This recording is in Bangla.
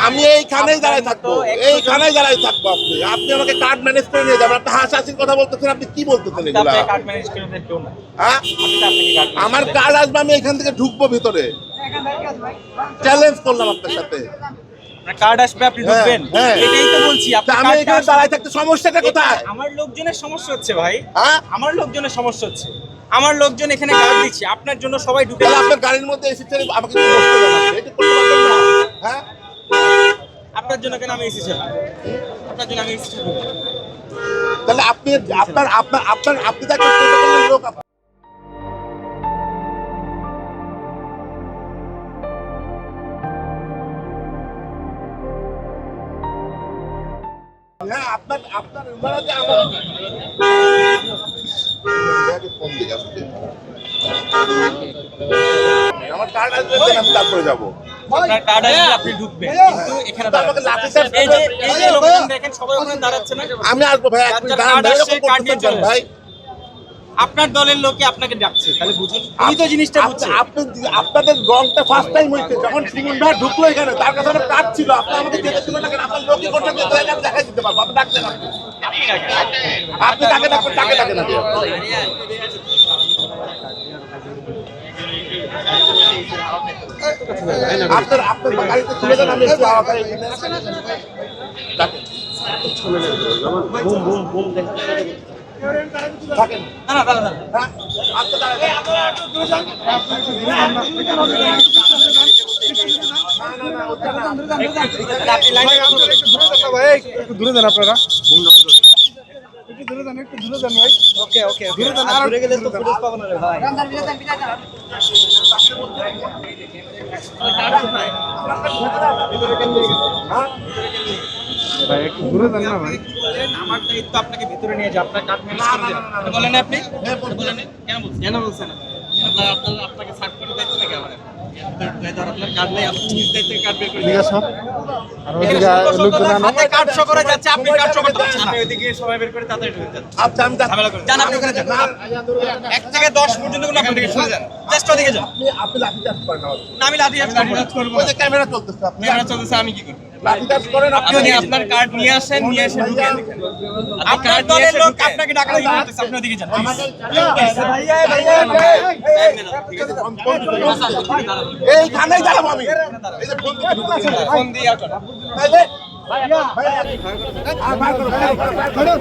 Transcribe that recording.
আমি এইখানেই দাঁড়ায় থাকবো, এইখানেই দাঁড়ায় থাকবো। আপনি আমাকে কার্ড ম্যানেজ করে নিয়ে যাবেন। আপনি হাসাহাসির কথা বলতেছেন, আপনি কি বলতেছেন এগুলা? হ্যাঁ, আমার কার্ড আসবে, আমি এখান থেকে ঢুকবো ভিতরে। চ্যালেঞ্জ করলাম আপনার সাথে। কার্ড আসবে, আপনি ঢুকবেন, এটাই তো বলছি। আমি এখানে দাঁড়ায় থাকতে সমস্যাটা কোথায়? আমার লোকজনের সমস্যা হচ্ছে ভাই, হ্যাঁ, আমার লোকজনের সমস্যা হচ্ছে। আমার লোকজন এখানে গার্ড দিচ্ছে, আপনার জন্য সবাই ঢুকে। তাহলে আপনার গাড়ির মধ্যে এসি ছেড়ে আমাকে একটু বসতে দেন, আপনি এটা করতে পারবেন না? হ্যাঁ, আপনার জন্য কেন আমি এসি ছিলাম? আপনার জন্য আমি এসি ছিলাম। তাহলে আপনি আপনার আপনার আপনার আপনি তাকে প্রোটোকলের লোক। হ্যাঁ, আপনার আপনার উনারা যে আমার ফোন দিকে আসছে। আমার কার্ড আসবে, আমি তারপরে যাবো। আপনার কার্ড আসবে, আপনি ঢুকবেন, কিন্তু এখানে আমাকে লাঠি চার্জ এই যে লোকজন দেখেন সবাই ওখানে দাঁড়াচ্ছে না। আমি আসবো ভাই, আপনি দাঁড়ান ভাই, এরকম করতেছেন কেন ভাই? আপনার দলের লোকে আপনাকে ডাকছে, তাহলে বুঝুন, এই তো জিনিসটা বুঝছে। আপনাদের রংটা ফার্স্ট টাইম হইছে, যখন সুমন ভাই ঢুকলো এখানে, তার কাছে আমার কার্ড ছিল, আপনি আমাকে যেতে ছিল না কেন? আপনার লোকে করতে দিতে আমি দেখাই দিতে পারবো, আপনি ডাকছেন, আপনি তাকে ডাকবেন, তাকে ডাকেন না। আপনার আপনার গাড়িতে তুলে দেন, আমি একটু আওয়াজ ডাকেন। থাকেন না না দাঁড়া, হ্যাঁ, আপনি আপনি লাইনে একটু দূরে যান আপনারা, একটু দূরে যান, একটু দূরে যান ভাই। ওকে ওকে, দূরে যান, আর দূরে গেলে তো পুলিশ পাবো না রে ভাই। ভাই একটু দূরে যান না ভাই। আমার দায়িত্ব আপনাকে ভিতরে নিয়ে যাও, আপনার কার্ড ম্যানেজ করে দেন। বলেন না আপনি, বলেন না। কেন বলছেন না? আপনাকে সার্চ করে দায়িত্ব নাকি আমার? আপনার কার্ড নেই, আপনি নিজ দায়িত্বে কার্ড বের করে ঠিক আছে, আর ওদিকে লোকজন আনো। হাতে কার্ড শো করা যাচ্ছে, আপনি কার্ড শো করতে পারছেন না। আপনি ওইদিকে সবাই বের করে তাড়াতাড়ি ঢুকে যান। আচ্ছা, আমি ঝামেলা করেন, যান আপনি ওখানে যান। 1 থেকে 10 পর্যন্ত গুলো আপনি সরে যান, জাস্ট ওদিকে যান। আপনি লাঠি চার্জ করেন না? না, আমি লাঠি চার্জ করব। ওই যে ক্যামেরা চলতেছে, আপনি ক্যামেরা চলতেছে, আমি কি করব? লাঠি চার্জ করেন আপনি যদি আপনার কার্ড নিয়ে আসেন, নিয়ে এসে ঢুকে দেন। আপনার দলের লোক আপনাকে ডাকাডাকি করতেছে, আপনি ওদিকে যান। এইখানেই দাঁড়াবো আমি, এই যে ফোন দিতে ফোন দিয়ে আসুন। তাইলে আর বার করো, বার করো।